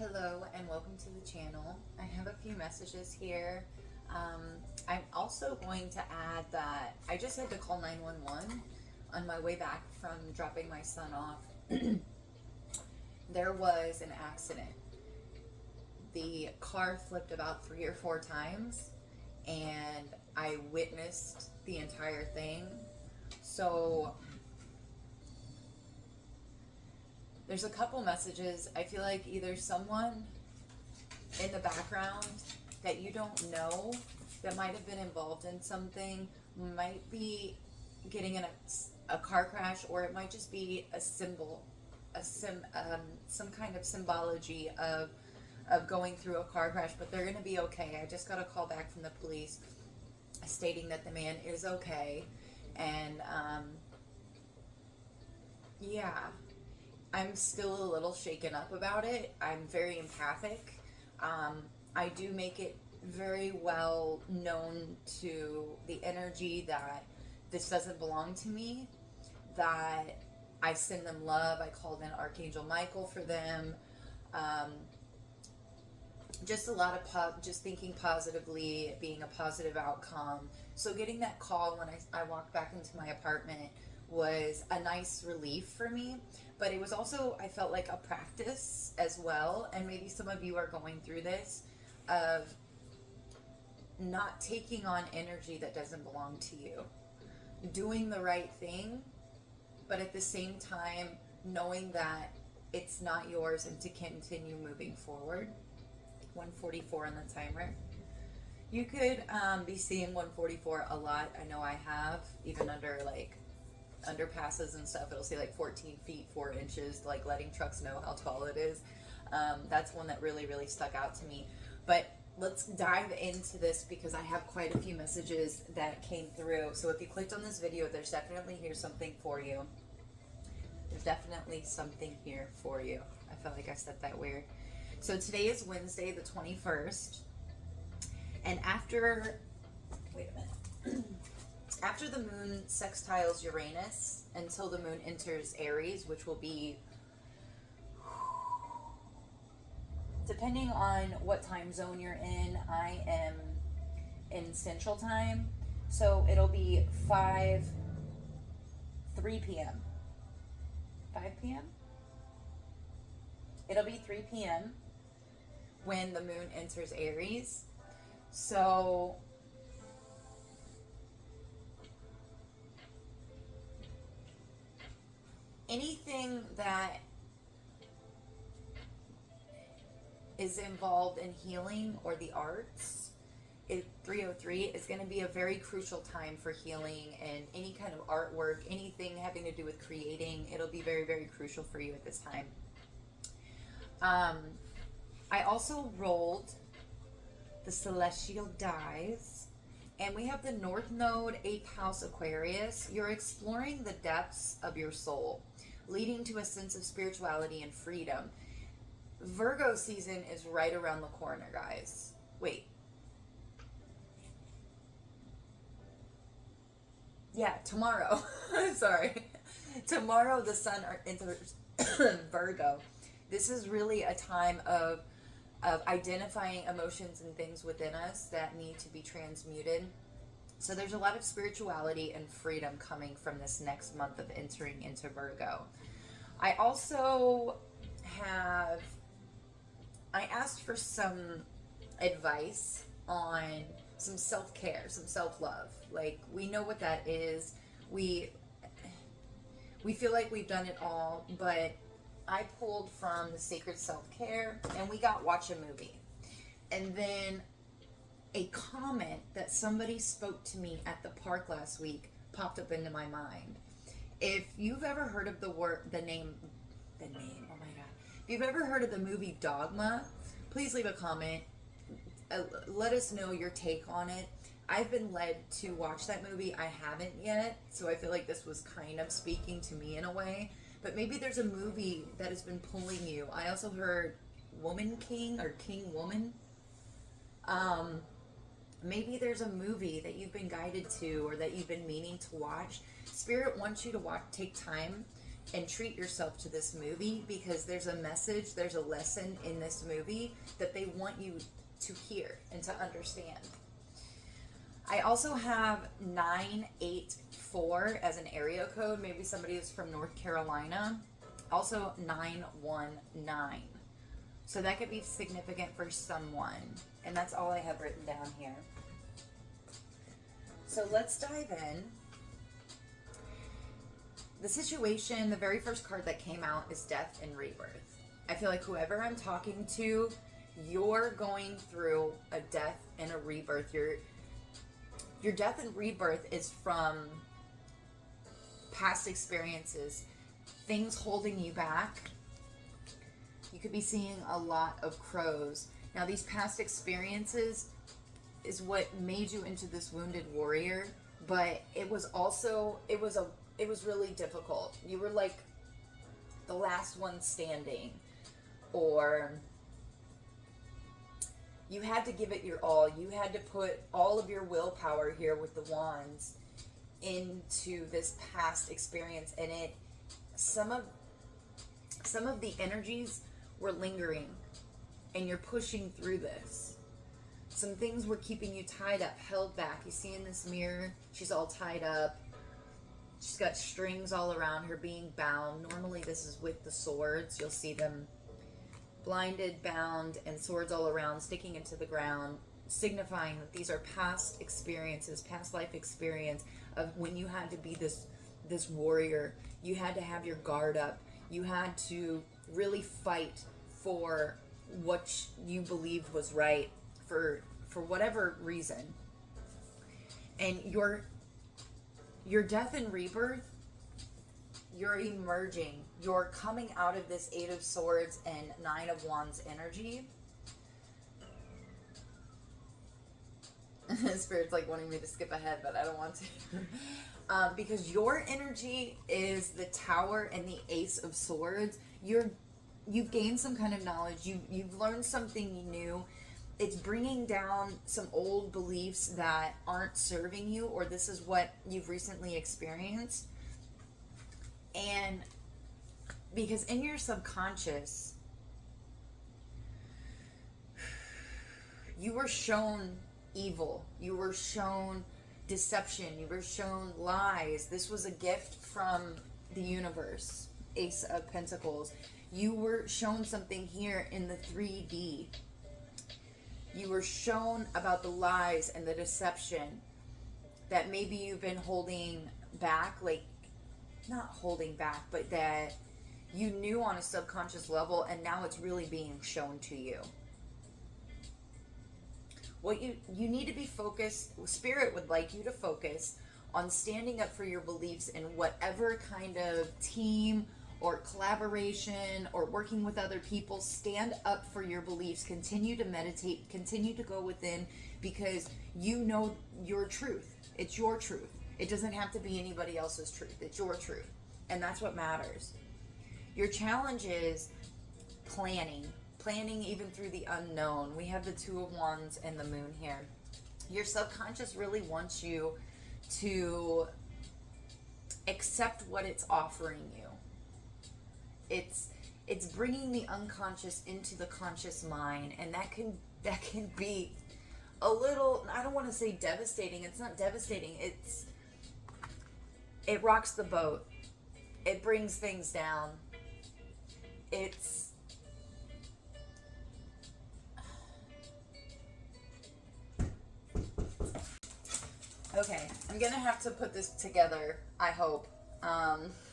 Hello and welcome to the channel. I have a few messages here. I'm also going to add that I just had to call 911 on my way back from dropping my son off. There was an accident. The car flipped about 3 or 4 times and I witnessed the entire thing. So there's a couple messages. I feel like either someone in the background that you don't know that might have been involved in something might be getting in a car crash, or it might just be a symbol, some kind of symbology of going through a car crash, but they're going to be okay. I just got a call back from the police stating that the man is okay. And yeah, I'm still a little shaken up about it. I'm very empathic. I do make it very well known to the energy that this doesn't belong to me, that I send them love. I called in Archangel Michael for them. Just a lot of just thinking positively, being a positive outcome. So getting that call when I walked back into my apartment was a nice relief for me, but it was also, I felt like, a practice as well. And maybe some of you are going through this of not taking on energy that doesn't belong to you, doing the right thing, but at the same time knowing that it's not yours, and to continue moving forward. 144 on the timer. You could be seeing 144 a lot. I know I have, even under like underpasses and stuff. It'll say like 14 feet 4 inches, like letting trucks know how tall it is. That's one that really stuck out to me. But let's dive into this because I have quite a few messages that came through. So if you clicked on this video, there's definitely here something for you. There's definitely something here for you. I felt like I said that weird. So today is Wednesday the 21st, and after the moon sextiles Uranus until the moon enters Aries, which will be, depending on what time zone you're in, I am in Central Time, so it'll be 3 p.m. 5 p.m.? It'll be 3 p.m. when the moon enters Aries. So anything that is involved in healing or the arts, 303 is going to be a very crucial time for healing and any kind of artwork, anything having to do with creating. It'll be very crucial for you at this time. I also rolled the celestial dies, and we have the North Node, 8th house Aquarius. You're exploring the depths of your soul, leading to a sense of spirituality and freedom. Virgo season is right around the corner, guys. Wait. Yeah, tomorrow. Sorry. Tomorrow the sun enters Virgo. This is really a time of identifying emotions and things within us that need to be transmuted. So there's a lot of spirituality and freedom coming from this next month of entering into Virgo. I also I asked for some advice on some self-care, some self-love. Like, we know what that is. We feel like we've done it all, but I pulled from the Sacred Self-Care, and we got Watch a Movie. And then a comment that somebody spoke to me at the park last week popped up into my mind. If you've ever heard of the name, oh my God. If you've ever heard of the movie Dogma, please leave a comment. Let us know your take on it. I've been led to watch that movie. I haven't yet, so I feel like this was kind of speaking to me in a way. But maybe there's a movie that has been pulling you. I also heard Woman King or King Woman. Maybe there's a movie that you've been guided to or that you've been meaning to watch. Spirit wants you to take time and treat yourself to this movie, because there's a message, there's a lesson in this movie that they want you to hear and to understand. I also have 984 as an area code. Maybe somebody is from North Carolina. Also 919. So that could be significant for someone. And that's all I have written down here. So let's dive in. The situation, the very first card that came out is Death and Rebirth. I feel like whoever I'm talking to, you're going through a death and a rebirth. Your death and rebirth is from past experiences, things holding you back. You could be seeing a lot of crows. Now, these past experiences is what made you into this wounded warrior, but it was really difficult. You were like the last one standing, or you had to give it your all. You had to put all of your willpower here with the wands into this past experience, and some of the energies were lingering, and you're pushing through this. Some things were keeping you tied up, held back. You see in this mirror, she's all tied up. She's got strings all around her, being bound. Normally this is with the swords. You'll see them blinded, bound, and swords all around, sticking into the ground, signifying that these are past experiences, past life experience of when you had to be this warrior. You had to have your guard up. You had to really fight for what you believed was right for whatever reason. And your death and rebirth, you're emerging. You're coming out of this Eight of Swords and Nine of Wands energy. Spirit's like wanting me to skip ahead, but I don't want to. Because your energy is the Tower and the Ace of Swords. You've gained some kind of knowledge. You've learned something new. It's bringing down some old beliefs that aren't serving you, or this is what you've recently experienced. And because in your subconscious, you were shown evil, you were shown deception, you were shown lies. This was a gift from the universe. Ace of Pentacles. You were shown something here in the 3D. You were shown about the lies and the deception that maybe you've been holding back, like not holding back, but that you knew on a subconscious level, and now it's really being shown to you. What you need to be focused, Spirit would like you to focus on standing up for your beliefs in whatever kind of team or collaboration or working with other people. Stand up for your beliefs. Continue to meditate. Continue to go within, because you know your truth. It's your truth. It doesn't have to be anybody else's truth. It's your truth. And that's what matters. Your challenge is planning even through the unknown. We have the Two of Wands and the Moon here. Your subconscious really wants you to accept what it's offering you. It's bringing the unconscious into the conscious mind, and that can be a little, I don't want to say devastating. It's not devastating. It rocks the boat. It brings things down. Okay, I'm gonna have to put this together, I hope,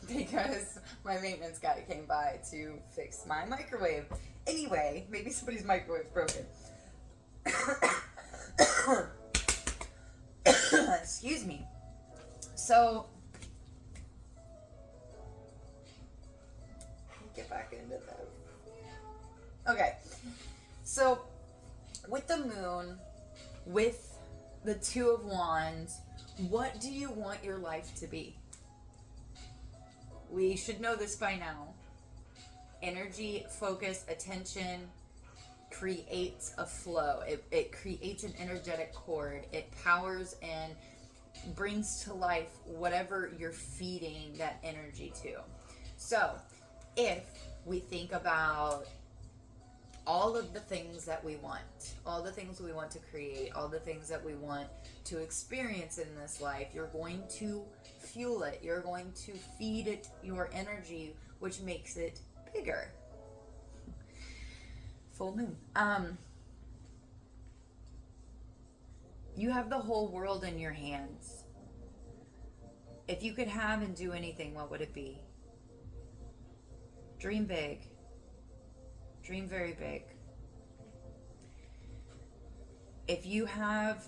because my maintenance guy came by to fix my microwave. Anyway, maybe somebody's microwave's broken. Excuse me. So, get back into this. Okay, so with the Moon, with the Two of Wands, what do you want your life to be? We should know this by now. Energy, focus, attention creates a flow. It creates an energetic cord. It powers and brings to life whatever you're feeding that energy to. So if we think about all of the things that we want, all the things we want to create, all the things that we want to experience in this life, you're going to fuel it. You're going to feed it your energy, which makes it bigger. Full moon. You have the whole world in your hands. If you could have and do anything, what would it be? Dream big. Dream very big. If you have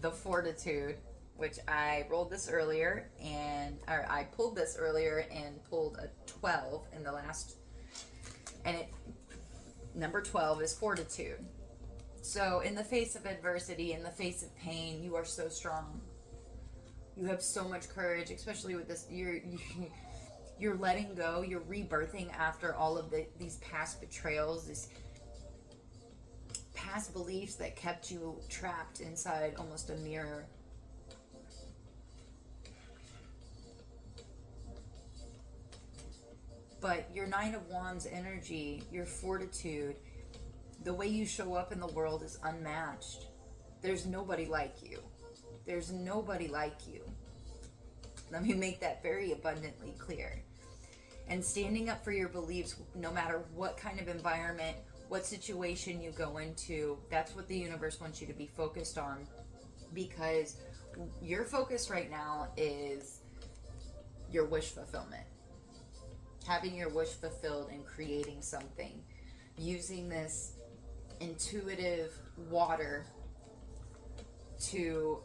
the fortitude, which I rolled this earlier or I pulled this earlier and pulled a 12 in the last, and number 12 is fortitude. So in the face of adversity, in the face of pain, you are so strong. You have so much courage, especially with this. You're letting go. You're rebirthing after all of these past betrayals, these past beliefs that kept you trapped inside almost a mirror. But your Nine of Wands energy, your fortitude, the way you show up in the world is unmatched. There's nobody like you. There's nobody like you. Let me make that very abundantly clear. And standing up for your beliefs, no matter what kind of environment, what situation you go into, that's what the universe wants you to be focused on. Because your focus right now is your wish fulfillment. Having your wish fulfilled and creating something. Using this intuitive water to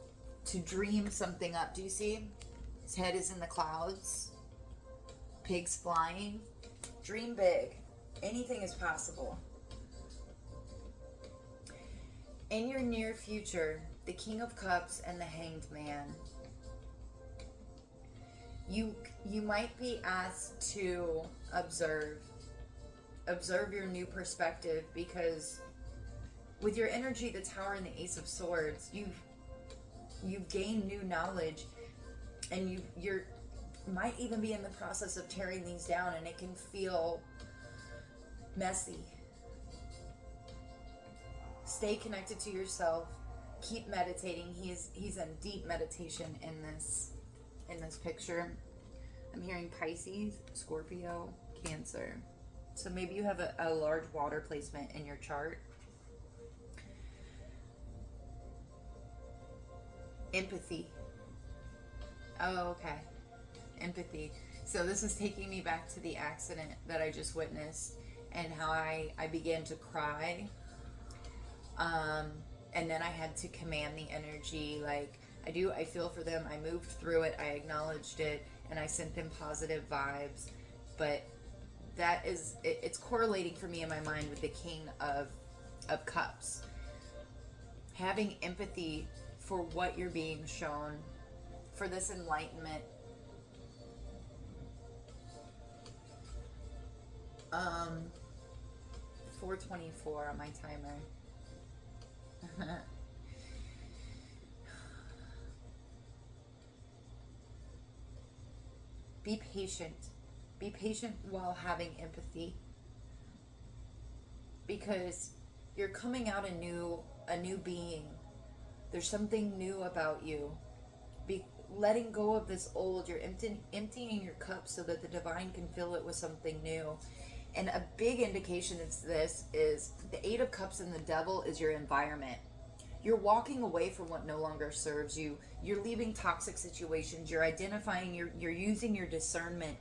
dream something up. Do you see? His head is in the clouds. Pigs flying. Dream big. Anything is possible. In your near future, the King of Cups and the Hanged Man. You might be asked to observe your new perspective, because with your energy, the Tower and the Ace of Swords, you've gained new knowledge, and you're might even be in the process of tearing these down, and it can feel messy. Stay connected to yourself. Keep meditating. He's in deep meditation in this picture. I'm hearing Pisces, Scorpio, Cancer. So maybe you have a large water placement in your chart. Empathy. Oh, okay. Empathy. So this is taking me back to the accident that I just witnessed, and how I began to cry. And then I had to command the energy, like, I feel for them. I moved through it. I acknowledged it, and I sent them positive vibes. But that is, it's correlating for me in my mind with the King of Cups. Having empathy for what you're being shown, for this enlightenment. 4:24 on my timer. Be patient. Be patient while having empathy, because you're coming out a new being. There's something new about you. Letting go of this old. You're emptying your cup so that the divine can fill it with something new. And a big indication of this is the Eight of Cups and the Devil is your environment. You're walking away from what no longer serves you. You're leaving toxic situations. You're identifying, you're using your discernment.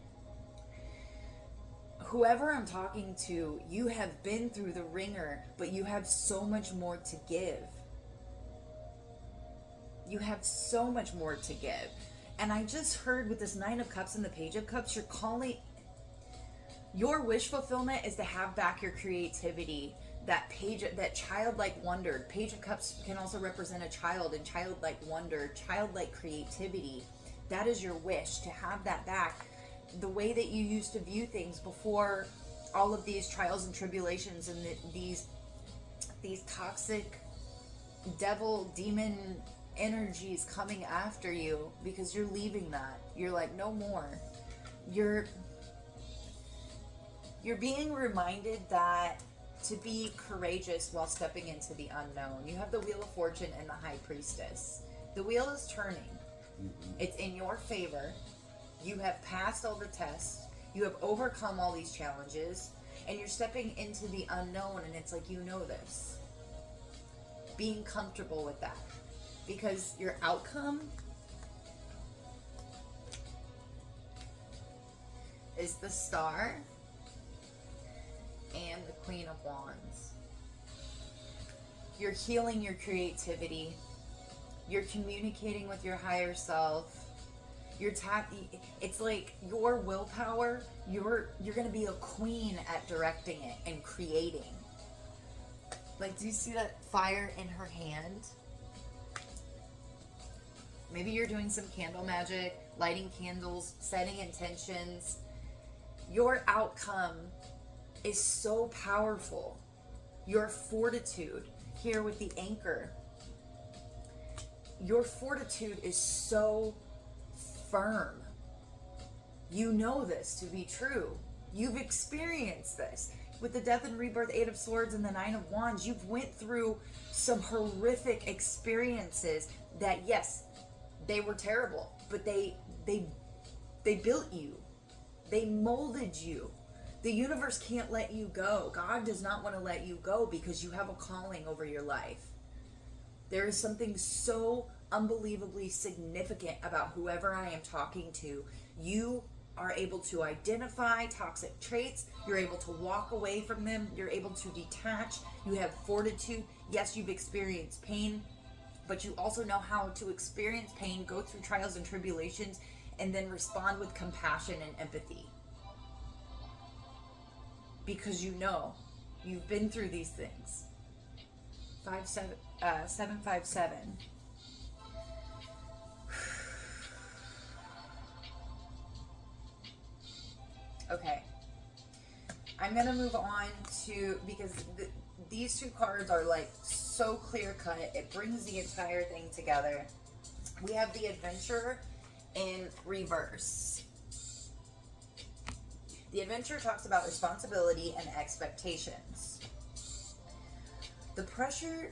Whoever I'm talking to, you have been through the ringer, but you have so much more to give. You have so much more to give. And I just heard with this Nine of Cups and the Page of Cups, you're calling... Your wish fulfillment is to have back your creativity, that childlike wonder. Page of Cups can also represent a child, and childlike wonder, childlike creativity. That is your wish, to have that back. The way that you used to view things before all of these trials and tribulations and these toxic devil, demon energies coming after you, because you're leaving that. You're like, no more. you're you're being reminded that to be courageous while stepping into the unknown. You have the Wheel of Fortune and the High Priestess. The wheel is turning. It's in your favor. You have passed all the tests. You have overcome all these challenges. And you're stepping into the unknown, and it's like, you know this. Being comfortable with that. Because your outcome is the Star and the Queen of Wands. You're healing your creativity. You're communicating with your higher self. It's like your willpower, you're going to be a queen at directing it and creating. Like, do you see that fire in her hand? Maybe you're doing some candle magic, lighting candles, setting intentions. Your outcome is so powerful. Your fortitude, here with the anchor. Your fortitude is so firm. You know this to be true. You've experienced this. With the Death and Rebirth, Eight of Swords, and the Nine of Wands, you've went through some horrific experiences that, yes, they were terrible, but they built you. They molded you. The universe can't let you go. God does not want to let you go because you have a calling over your life. There is something so unbelievably significant about whoever I am talking to. You are able to identify toxic traits. You're able to walk away from them. You're able to detach. You have fortitude. Yes, you've experienced pain, but you also know how to experience pain, go through trials and tribulations, and then respond with compassion and empathy. Because you know you've been through these things. 757. Okay. I'm going to move on to, because these two cards are like so clear cut. It brings the entire thing together. We have the Adventurer in reverse. The Adventurer talks about responsibility and expectations. The pressure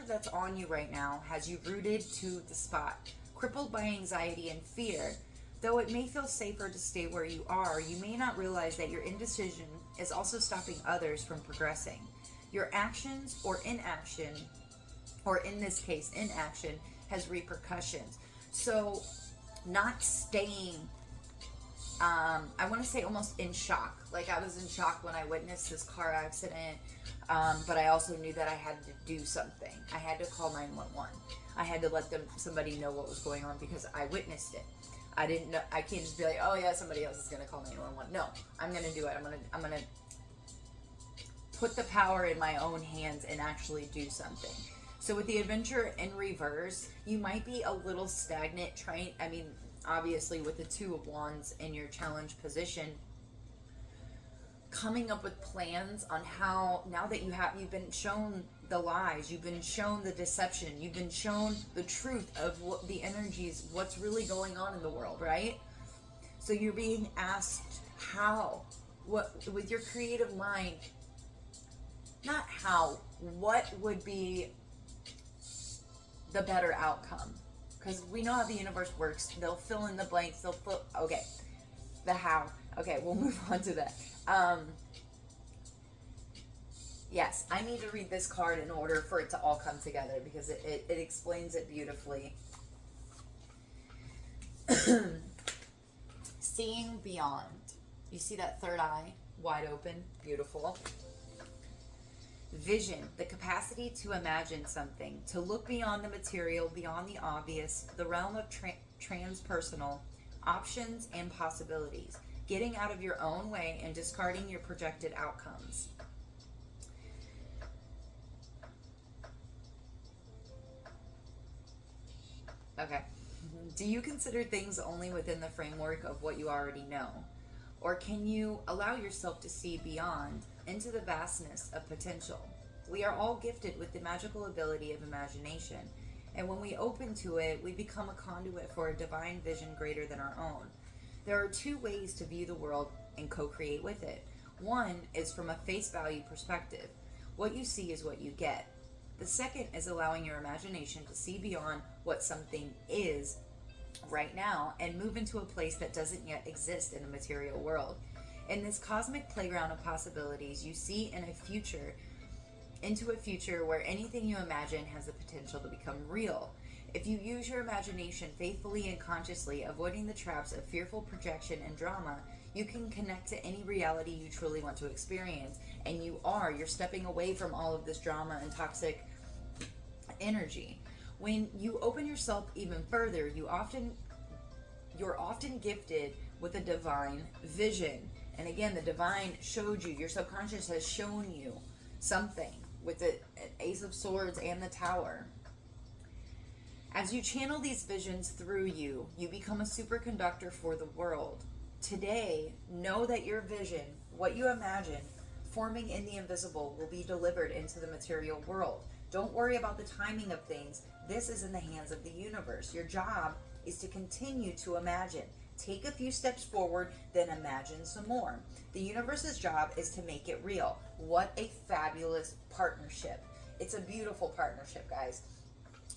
that's on you right now has you rooted to the spot, crippled by anxiety and fear. Though it may feel safer to stay where you are, you may not realize that your indecision is also stopping others from progressing. Your actions or inaction, or in this case, inaction, has repercussions. So, not staying, I want to say almost in shock. Like, I was in shock when I witnessed this car accident, but I also knew that I had to do something. I had to call 911. I had to let somebody know what was going on because I witnessed it. I didn't know. I can't just be like, oh yeah, somebody else is gonna call 911. No, I'm gonna do it. I'm gonna put the power in my own hands and actually do something. So with the Adventurer in reverse, you might be a little stagnant. Obviously with the Two of Wands in your challenge position, coming up with plans on how, now that you've been shown the lies, you've been shown the deception, you've been shown the truth of what the energies, what's really going on in the world, right? So you're being asked how, what, with your creative mind, not how, what would be the better outcome? Because we know how the universe works. They'll fill in the blanks. Okay, the how. Okay, we'll move on to that. Yes, I need to read this card in order for it to all come together because it explains it beautifully. Seeing beyond. You see that third eye wide open? Beautiful. Vision, the capacity to imagine something, to look beyond the material, beyond the obvious, the realm of transpersonal options and possibilities, getting out of your own way and discarding your projected outcomes. Okay. Do you consider things only within the framework of what you already know? Or can you allow yourself to see beyond, into the vastness of potential? We are all gifted with the magical ability of imagination, and when we open to it, we become a conduit for a divine vision greater than our own. There are two ways to view the world and co-create with it. One is from a face value perspective. What you see is what you get. The second is allowing your imagination to see beyond what something is right now and move into a place that doesn't yet exist in the material world. In this cosmic playground of possibilities, you see into a future where anything you imagine has the potential to become real. If you use your imagination faithfully and consciously, avoiding the traps of fearful projection and drama, you can connect to any reality you truly want to experience. And you're stepping away from all of this drama and toxic energy. When you open yourself even further, you're often gifted with a divine vision. And again, the divine showed you, your subconscious has shown you something with the Ace of Swords and the Tower. As you channel these visions through you, you become a superconductor for the world. Today, know that your vision, what you imagine, forming in the invisible, will be delivered into the material world. Don't worry about the timing of things. This is in the hands of the universe. Your job is to continue to imagine. Take a few steps forward, then imagine some more. The universe's job is to make it real. What a fabulous partnership. It's a beautiful partnership, guys.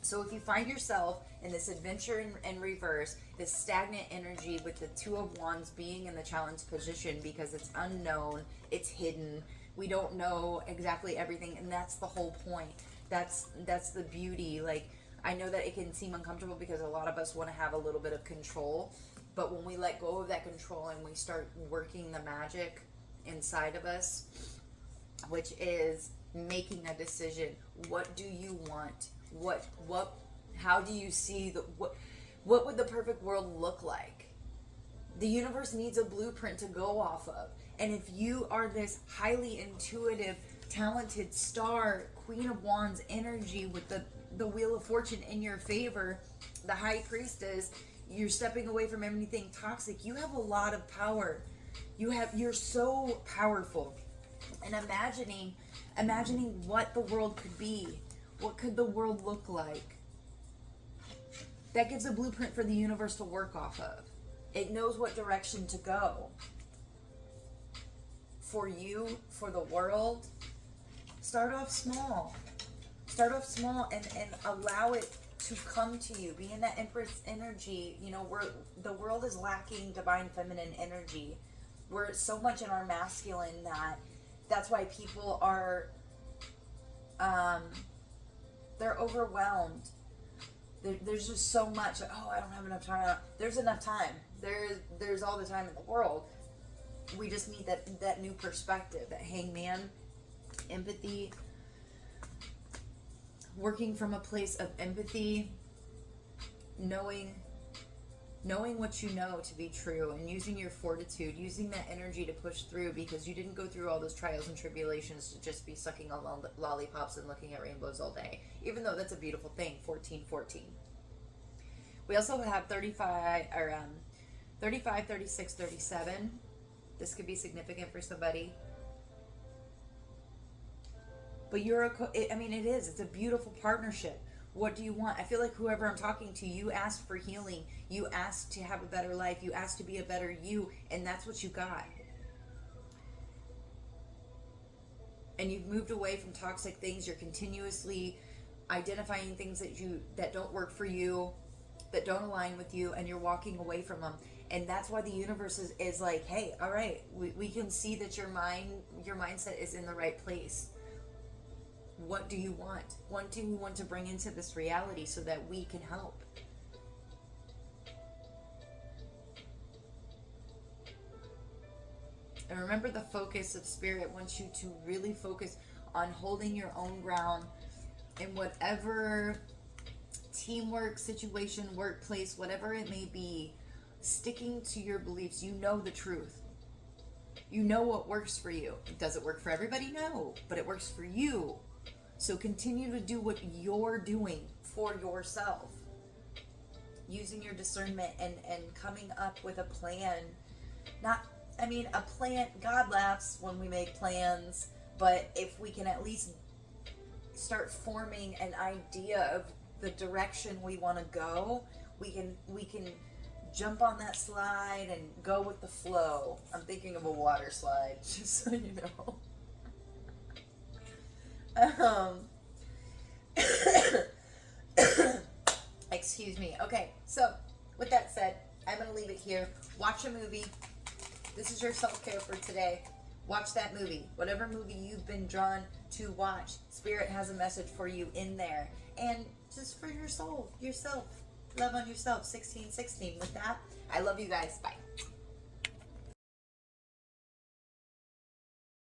So if you find yourself in this adventure in reverse, this stagnant energy with the Two of Wands being in the challenge position because it's unknown, it's hidden, we don't know exactly everything, and that's the whole point. That's the beauty. Like, I know that it can seem uncomfortable because a lot of us want to have a little bit of control, but when we let go of that control and we start working the magic inside of us, which is making a decision, what do you want? How do you see what would the perfect world look like? The universe needs a blueprint to go off of. And if you are this highly intuitive, talented star, Queen of Wands energy with the Wheel of Fortune in your favor, the High Priestess, you're stepping away from everything toxic. You have a lot of power. You're so powerful. And imagining what the world could be. What could the world look like? That gives a blueprint for the universe to work off of. It knows what direction to go. For you, for the world, start off small. Start off small and allow it to come to you. Be in that Empress energy. You know, the world is lacking divine feminine energy. We're so much in our masculine that's why people are they're overwhelmed. There's just so much. Oh, I don't have enough time. There's enough time. There's all the time in the world. We just need that new perspective, that hangman, empathy, working from a place of empathy, knowing what you know to be true, and using your fortitude, using that energy to push through, because you didn't go through all those trials and tribulations to just be sucking on lollipops and looking at rainbows all day, even though that's a beautiful thing. 1414. We also have 35, 36, 37. This could be significant for somebody. But it is. It's a beautiful partnership. What do you want? I feel like whoever I'm talking to, you asked for healing. You asked to have a better life. You asked to be a better you. And that's what you got. And you've moved away from toxic things. You're continuously identifying things that don't work for you, that don't align with you, and you're walking away from them. And that's why the universe is like, hey, all right, we can see that your mindset is in the right place. What do you want? What do you want to bring into this reality so that we can help? And remember, the focus of spirit wants you to really focus on holding your own ground in whatever teamwork, situation, workplace, whatever it may be, sticking to your beliefs. You know the truth. You know what works for you. Does it work for everybody? No, but it works for you. So continue to do what you're doing for yourself. Using your discernment and coming up with a plan. A plan, God laughs when we make plans, but if we can at least start forming an idea of the direction we want to go, we can jump on that slide and go with the flow. I'm thinking of a water slide, just so you know. Excuse me. Okay, so with that said, I'm going to leave it here. Watch a movie. This is your self-care for today. Watch that movie. Whatever movie you've been drawn to watch, Spirit has a message for you in there. And just for your soul, yourself. Love on yourself, 1616. With that, I love you guys. Bye.